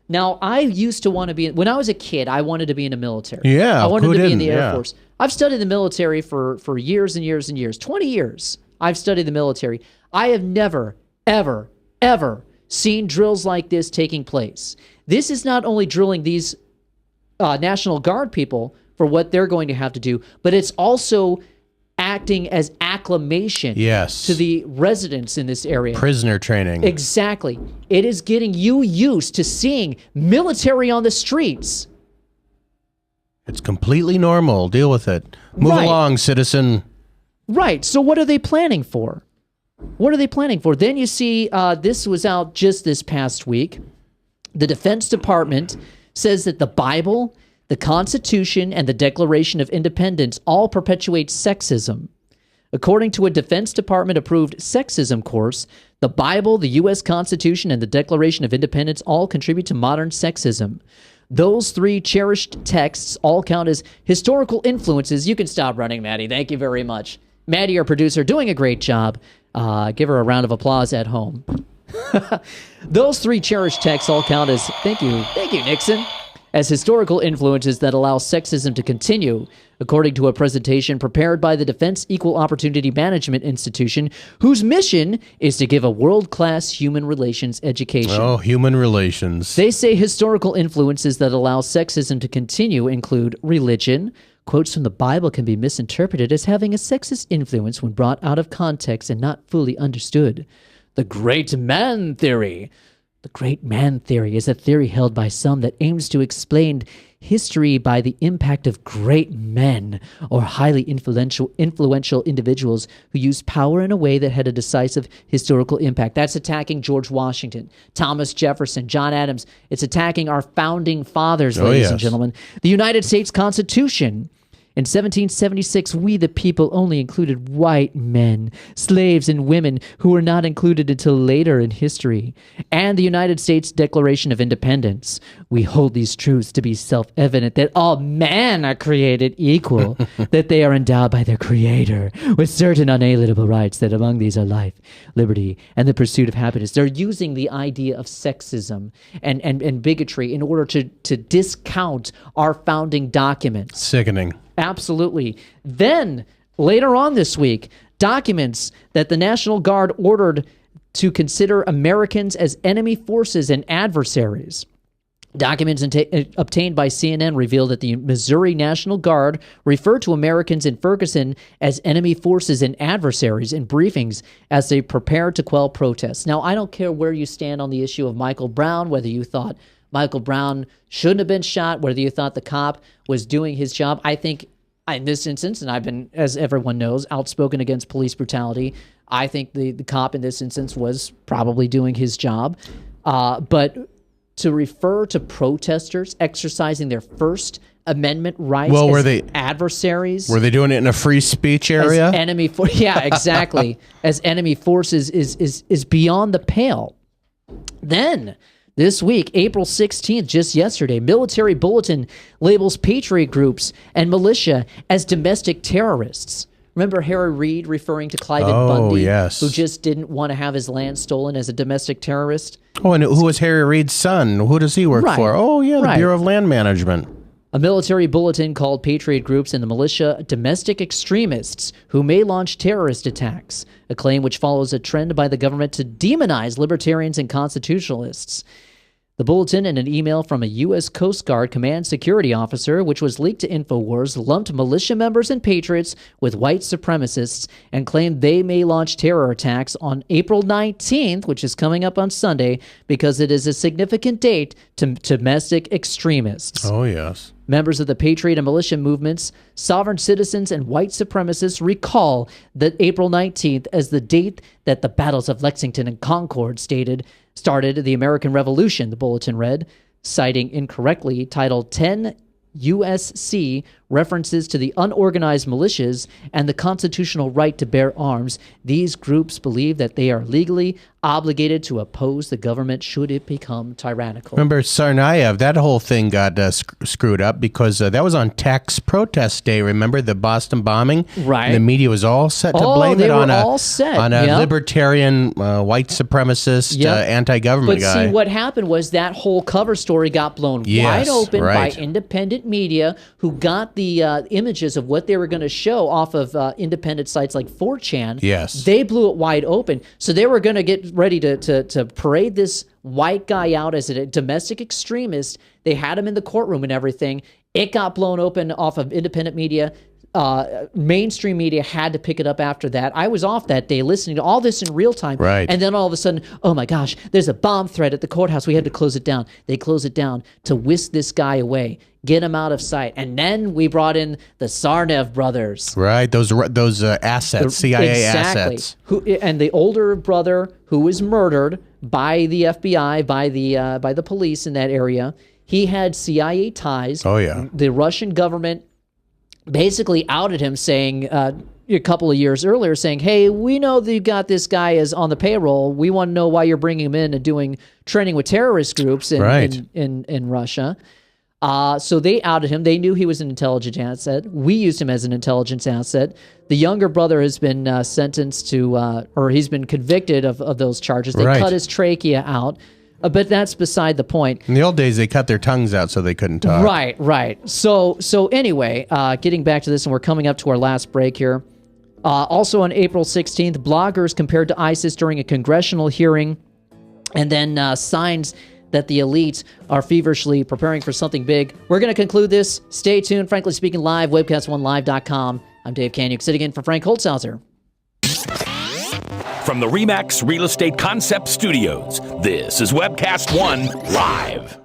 Now, I used to want to be... When I was a kid, I wanted to be in the military. Yeah, I wanted to be in the Air Force. I've studied the military for years and years and years. 20 years I've studied the military. I have never, ever, ever seen drills like this taking place. This is not only drilling these National Guard people for what they're going to have to do, but it's also acting as acclamation Yes. to the residents in this area. Prisoner training. Exactly. It is getting you used to seeing military on the streets. It's completely normal. Deal with it. Move Right. along, citizen. Right. So what are they planning for? What are they planning for? Then you see, this was out just this past week. The Defense Department says that the Bible, the Constitution, and the Declaration of Independence all perpetuate sexism. According to a Defense Department-approved sexism course, the Bible, the U.S. Constitution, and the Declaration of Independence all contribute to modern sexism. Those three cherished texts all count as historical influences. You can stop running, Maddie. Thank you very much. Maddie, our producer, doing a great job. Give her a round of applause at home. Those three cherished texts all count as, thank you, Nixon, as historical influences that allow sexism to continue, according to a presentation prepared by the Defense Equal Opportunity Management Institution, whose mission is to give a world-class human relations education. Oh, human relations. They say historical influences that allow sexism to continue include religion. Quotes from the Bible can be misinterpreted as having a sexist influence when brought out of context and not fully understood. The great man theory. The great man theory is a theory held by some that aims to explain history by the impact of great men or highly influential individuals who used power in a way that had a decisive historical impact. That's attacking George Washington, Thomas Jefferson, John Adams. It's attacking our founding fathers, ladies and gentlemen. The United States Constitution. In 1776, we the people only included white men, slaves, and women who were not included until later in history. And the United States Declaration of Independence. We hold these truths to be self-evident that all men are created equal, that they are endowed by their Creator with certain unalienable rights, that among these are life, liberty, and the pursuit of happiness. They're using the idea of sexism and bigotry in order to discount our founding documents. Sickening. Absolutely. Then, later on this week, documents that the National Guard ordered to consider Americans as enemy forces and adversaries. Documents obtained by CNN reveal that the Missouri National Guard referred to Americans in Ferguson as enemy forces and adversaries in briefings as they prepared to quell protests. Now, I don't care where you stand on the issue of Michael Brown, whether you thought Michael Brown shouldn't have been shot, whether you thought the cop was doing his job. I think in this instance, and I've been, as everyone knows, outspoken against police brutality, I think the cop in this instance was probably doing his job. But to refer to protesters exercising their First Amendment rights as adversaries. Were they doing it in a free speech area? As enemy yeah, exactly. As enemy forces is beyond the pale. Then, this week, April 16th, just yesterday, Military Bulletin labels patriot groups and militia as domestic terrorists. Remember Harry Reid referring to Cliven Bundy, who just didn't want to have his land stolen, as a domestic terrorist? Oh, and who was Harry Reid's son? Who does he work for? Oh, yeah, the Bureau of Land Management. A military bulletin called patriot groups and the militia domestic extremists who may launch terrorist attacks, a claim which follows a trend by the government to demonize libertarians and constitutionalists. The bulletin and an email from a U.S. Coast Guard command security officer, which was leaked to InfoWars, lumped militia members and patriots with white supremacists and claimed they may launch terror attacks on April 19th, which is coming up on Sunday, because it is a significant date to domestic extremists. Oh, yes. Members of the patriot and militia movements, sovereign citizens, and white supremacists recall that April 19th as the date that the battles of Lexington and Concord started the American Revolution, the bulletin read, citing incorrectly Title 10 USC references to the unorganized militias and the constitutional right to bear arms. These groups believe that they are legally obligated to oppose the government should it become tyrannical. Remember Tsarnaev, that whole thing got screwed up because that was on tax protest day. Remember the Boston bombing? Right. And the media was all set to blame it on a libertarian, white supremacist, anti-government guy. But see, what happened was that whole cover story got blown wide open by independent media who got the images of what they were going to show off of independent sites like 4chan. Yes. They blew it wide open. So they were going to get ready to parade this white guy out as a domestic extremist. They had him in the courtroom and everything. It got blown open off of independent media. mainstream media had to pick it up after that. I was off that day listening to all this in real time. Right. And then all of a sudden, oh my gosh, there's a bomb threat at the courthouse. We had to close it down. They close it down to whisk this guy away, get him out of sight. And then we brought in the Tsarnaev brothers. Right. Those assets, CIA assets. And the older brother who was murdered by the FBI, by the police in that area, he had CIA ties. Oh, yeah. The Russian government basically outed him, saying a couple of years earlier, saying, hey, we know that you've got this guy as on the payroll. We want to know why you're bringing him in and doing training with terrorist groups in Russia. So they outed him. They knew he was an intelligence asset. We used him as an intelligence asset. The younger brother has been sentenced to, or he's been convicted of those charges. They cut his trachea out. But that's beside the point. In the old days, they cut their tongues out so they couldn't talk. Right. So anyway, getting back to this, and we're coming up to our last break here. Also on April 16th, bloggers compared to ISIS during a congressional hearing, and then signs that the elite are feverishly preparing for something big. We're going to conclude this. Stay tuned. Frankly Speaking Live, webcast1live.com. I'm Dave Kanyuk, sitting in for Frank Holzhauser. From the RE/MAX Real Estate Concept Studios, this is Webcast One Live.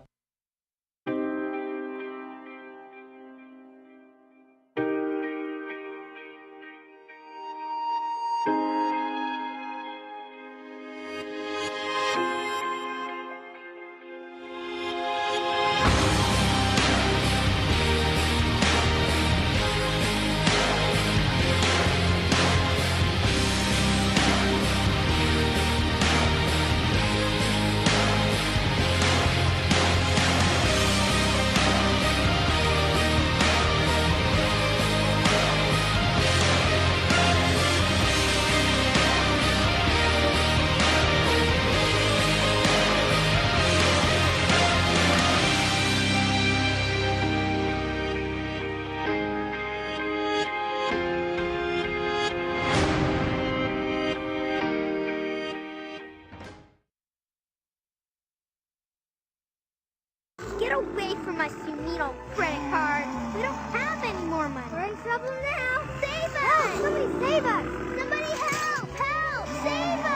Get away from us, you mean old credit card. We don't have any more money. We're in trouble now. Save us! Help! Somebody save us! Somebody help! Help! Save us!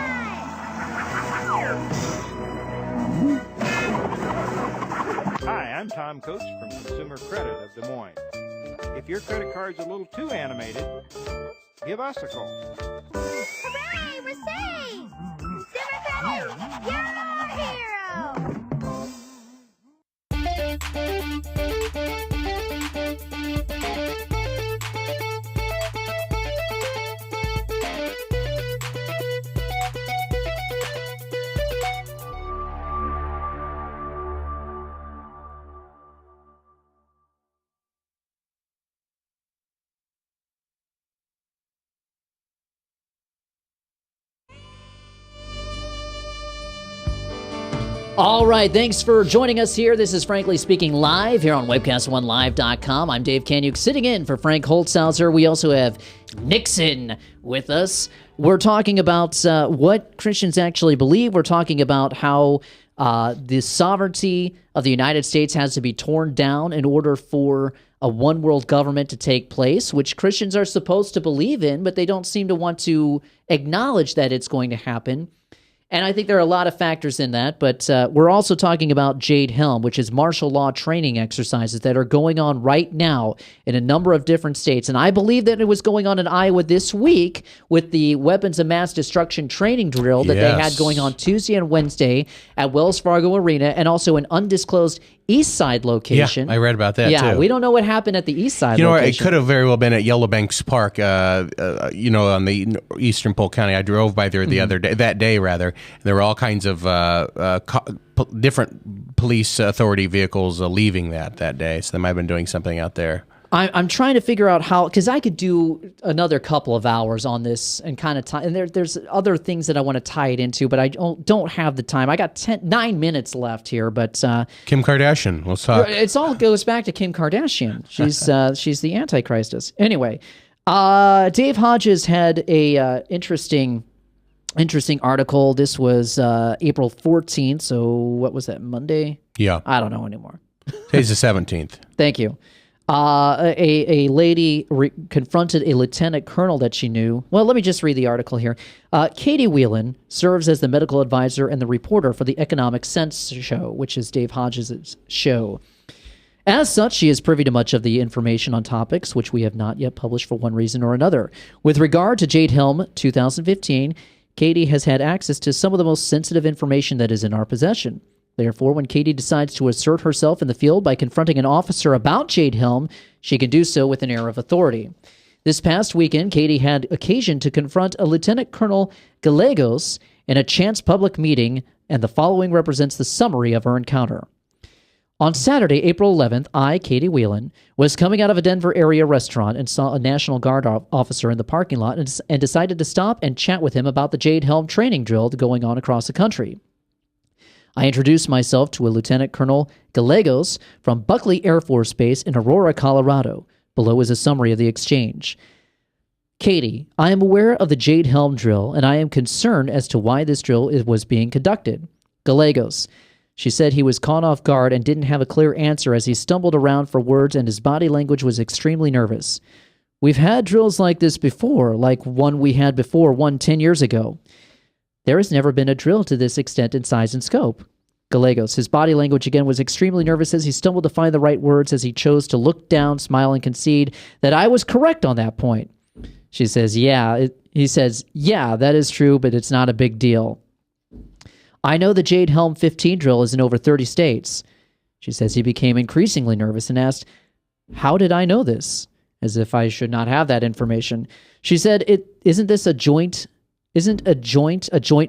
Hi, I'm Tom Coates from Consumer Credit of Des Moines. If your credit card's a little too animated, give us a call. Hooray! We're saved! Consumer Credit! You're our hero! All right, thanks for joining us here. This is Frankly Speaking Live here on webcast1live.com. I'm Dave Kanyuk, sitting in for Frank Holzhauser. We also have Nixon with us. We're talking about what Christians actually believe. We're talking about how the sovereignty of the United States has to be torn down in order for a one-world government to take place, which Christians are supposed to believe in, but they don't seem to want to acknowledge that it's going to happen. And I think there are a lot of factors in that, but we're also talking about Jade Helm, which is martial law training exercises that are going on right now in a number of different states. And I believe that it was going on in Iowa this week with the weapons of mass destruction training drill that they had going on Tuesday and Wednesday at Wells Fargo Arena, and also an undisclosed East Side location. Yeah, I read about that too. Yeah, we don't know what happened at the East Side location. You know, location. it could have very well been at Yellowbanks Park, on the eastern Polk County. I drove by there that day. And there were all kinds of different police authority vehicles leaving that day. So they might have been doing something out there. I'm trying to figure out how, because I could do another couple of hours on this and kind of tie, and there's other things that I want to tie it into, but I don't have the time. I got 9 minutes left here, but Kim Kardashian, let's talk. It all goes back to Kim Kardashian. She's the Antichristess. Anyway, Dave Hodges had a interesting article. This was April 14th. So what was that, Monday? Yeah. I don't know anymore. Today's the 17th. Thank you. A lady confronted a lieutenant colonel that she knew. Well, let me just read the article here. Katie Whelan serves as the medical advisor and the reporter for the Economic Sense show, which is Dave Hodges' show. As such, she is privy to much of the information on topics which we have not yet published for one reason or another. With regard to Jade Helm 2015, Katie has had access to some of the most sensitive information that is in our possession. Therefore, when Katie decides to assert herself in the field by confronting an officer about Jade Helm, she can do so with an air of authority. This past weekend, Katie had occasion to confront a Lieutenant Colonel Gallegos in a chance public meeting, and the following represents the summary of her encounter. On Saturday, April 11th, I, Katie Whelan, was coming out of a Denver area restaurant and saw a National Guard officer in the parking lot and decided to stop and chat with him about the Jade Helm training drill going on across the country. I introduced myself to a Lieutenant Colonel Gallegos from Buckley Air Force Base in Aurora, Colorado. Below is a summary of the exchange. Katie, I am aware of the Jade Helm drill, and I am concerned as to why this drill was being conducted. Gallegos, she said he was caught off guard and didn't have a clear answer as he stumbled around for words and his body language was extremely nervous. We've had drills like this before, like one we had before 10 years ago. There has never been a drill to this extent in size and scope. Gallegos, his body language again was extremely nervous as he stumbled to find the right words as he chose to look down, smile, and concede that I was correct on that point. She says, he says, that is true, but it's not a big deal. I know the Jade Helm 15 drill is in over 30 states. She says he became increasingly nervous and asked, how did I know this? As if I should not have that information. She said, isn't a joint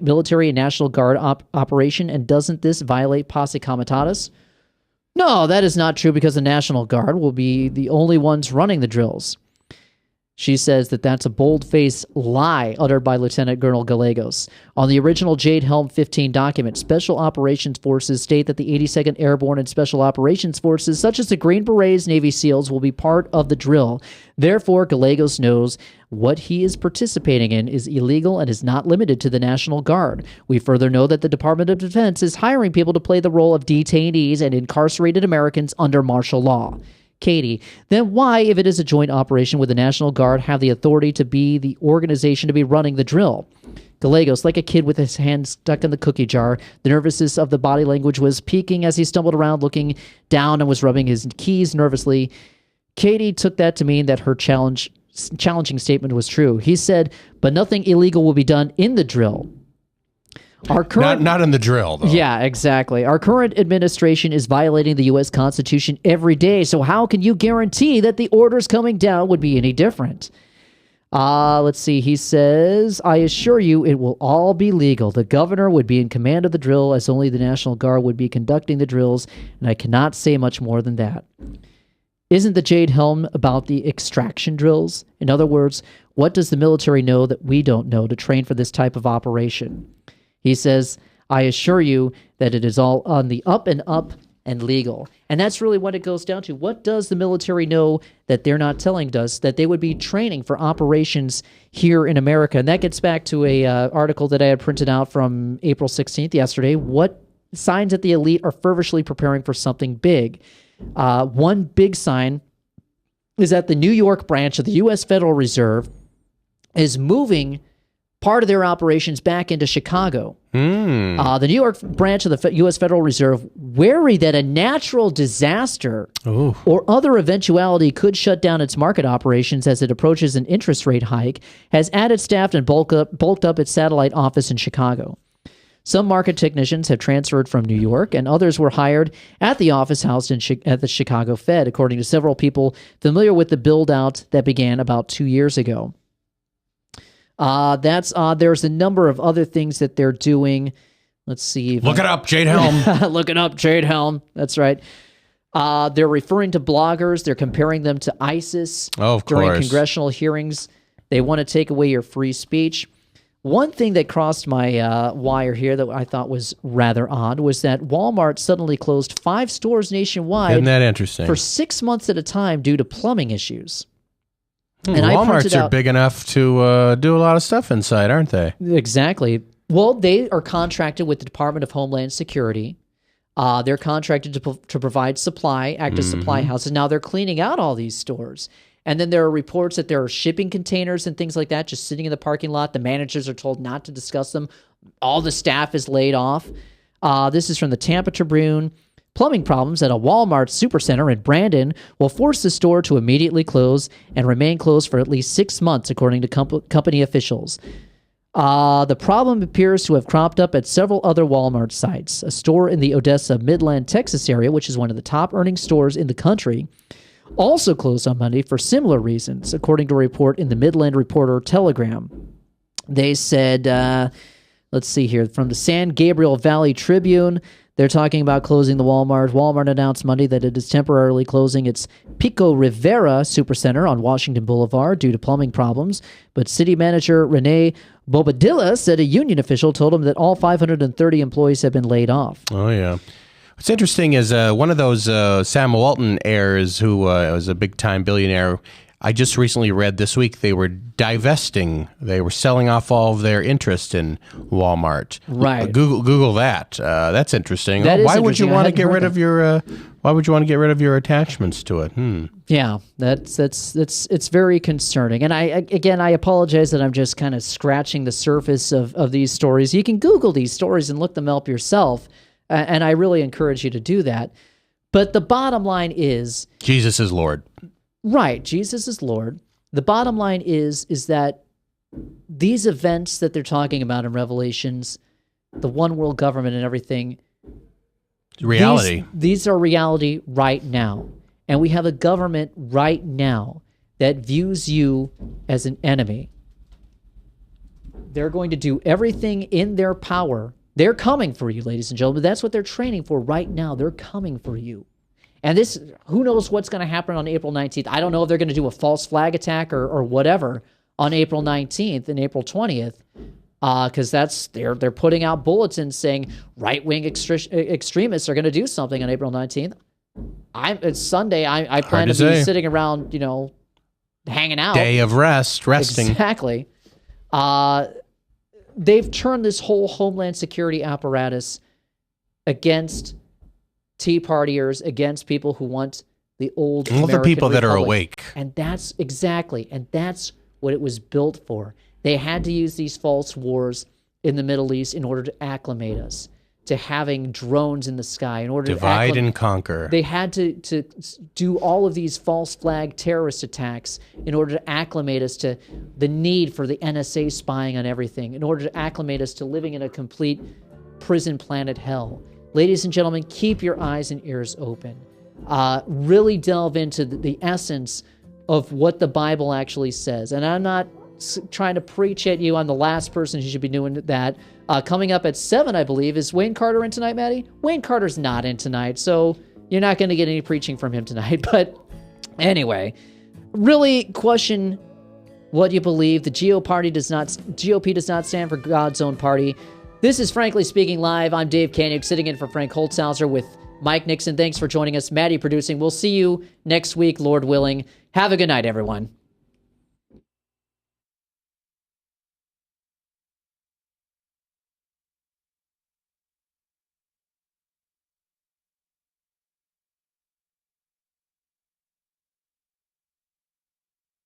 military and National Guard operation, and doesn't this violate posse comitatus? No, that is not true because the National Guard will be the only ones running the drills. She says that that's a bold-faced lie uttered by Lieutenant Colonel Gallegos. On the original Jade Helm 15 document, Special Operations Forces state that the 82nd Airborne and Special Operations Forces, such as the Green Berets, Navy SEALs, will be part of the drill. Therefore, Gallegos knows what he is participating in is illegal and is not limited to the National Guard. We further know that the Department of Defense is hiring people to play the role of detainees and incarcerated Americans under martial law. Katie, then why, if it is a joint operation with the National Guard, have the authority to be the organization to be running the drill? Gallegos, like a kid with his hand stuck in the cookie jar, the nervousness of the body language was peaking as he stumbled around looking down and was rubbing his keys nervously. Katie took that to mean that her challenging statement was true. He said, but nothing illegal will be done in the drill. Our current, not in the drill, though. Yeah, exactly. Our current administration is violating the U.S. Constitution every day, so how can you guarantee that the orders coming down would be any different? Let's see. He says, I assure you it will all be legal. The governor would be in command of the drill as only the National Guard would be conducting the drills, and I cannot say much more than that. Isn't the Jade Helm about the extraction drills? In other words, what does the military know that we don't know to train for this type of operation? He says, I assure you that it is all on the up and legal. And that's really what it goes down to. What does the military know that they're not telling us, that they would be training for operations here in America? And that gets back to a article that I had printed out from April 16th yesterday. What signs that the elite are feverishly preparing for something big? One big sign is that the New York branch of the U.S. Federal Reserve is moving part of their operations back into Chicago. The New York branch of the U.S. Federal Reserve, wary that a natural disaster or other eventuality could shut down its market operations as it approaches an interest rate hike, has added staff and bulked up its satellite office in Chicago. Some market technicians have transferred from New York, and others were hired at the office housed at the Chicago Fed, according to several people familiar with the build-out that began about 2 years ago. There's a number of other things that they're doing. Let's see. Look it up, Jade Helm. Look it up, Jade Helm. That's right. They're referring to bloggers. They're comparing them to ISIS. Oh, of during course. Congressional hearings. They want to take away your free speech. One thing that crossed my wire here that I thought was rather odd was that Walmart suddenly closed 5 stores nationwide. Isn't that interesting? For 6 months at a time due to plumbing issues. And Walmarts are big enough to do a lot of stuff inside, aren't they? Exactly. Well, they are contracted with the Department of Homeland Security. They're contracted to provide supply, act as supply houses. Now they're cleaning out all these stores. And then there are reports that there are shipping containers and things like that just sitting in the parking lot. The managers are told not to discuss them. All the staff is laid off. This is from the Tampa Tribune. Plumbing problems at a Walmart supercenter in Brandon will force the store to immediately close and remain closed for at least 6 months, according to company officials. The problem appears to have cropped up at several other Walmart sites. A store in the Odessa, Midland, Texas area, which is one of the top earning stores in the country, also closed on Monday for similar reasons, according to a report in the Midland Reporter Telegram. They said, let's see here, from the San Gabriel Valley Tribune, they're talking about closing the Walmart. Walmart announced Monday that it is temporarily closing its Pico Rivera Supercenter on Washington Boulevard due to plumbing problems. But city manager Renee Bobadilla said a union official told him that all 530 employees have been laid off. Oh, yeah. What's interesting is one of those Sam Walton heirs who was a big-time billionaire. I just recently read this week they were divesting. They were selling off all of their interest in Walmart. Right. Google that. That's interesting. That is why would you interesting. want I to hadn't get heard rid of your? Why would you want to get rid of your attachments to it? Yeah, that's it's very concerning. And I apologize that I'm just kind of scratching the surface of these stories. You can Google these stories and look them up yourself, and I really encourage you to do that. But the bottom line is Jesus is Lord. Right, Jesus is Lord. The bottom line is that these events that they're talking about in Revelations, the one world government and everything, reality. These are reality right now. And we have a government right now that views you as an enemy. They're going to do everything in their power. They're coming for you, ladies and gentlemen. That's what they're training for right now. They're coming for you. And this, who knows what's going to happen on April 19th. I don't know if they're going to do a false flag attack or whatever on April 19th and April 20th, because they're putting out bulletins saying right-wing extremists are going to do something on April 19th. It's Sunday. I plan to be sitting around, hanging out. Day of resting. Exactly. They've turned this whole Homeland Security apparatus against Tea Partiers, against people who want the old American the people that are Republic. awake. And that's what it was built for. They had to use these false wars in the Middle East in order to acclimate us to having drones in the sky. In order divide to and conquer. They had to do all of these false flag terrorist attacks in order to acclimate us to the need for the NSA spying on everything, in order to acclimate us to living in a complete prison planet hell. Ladies and gentlemen, keep your eyes and ears open. Really delve into the essence of what the Bible actually says. And I'm not trying to preach at you. I'm the last person who should be doing that. Coming up at 7, I believe, is Wayne Carter in tonight, Maddie? Wayne Carter's not in tonight, so you're not going to get any preaching from him tonight. But anyway, really question what you believe. The GOP does not stand for God's own party. This is Frankly Speaking Live. I'm Dave Koenig, sitting in for Frank Holtzhauser with Mike Nixon. Thanks for joining us. Maddie producing. We'll see you next week, Lord willing. Have a good night, everyone.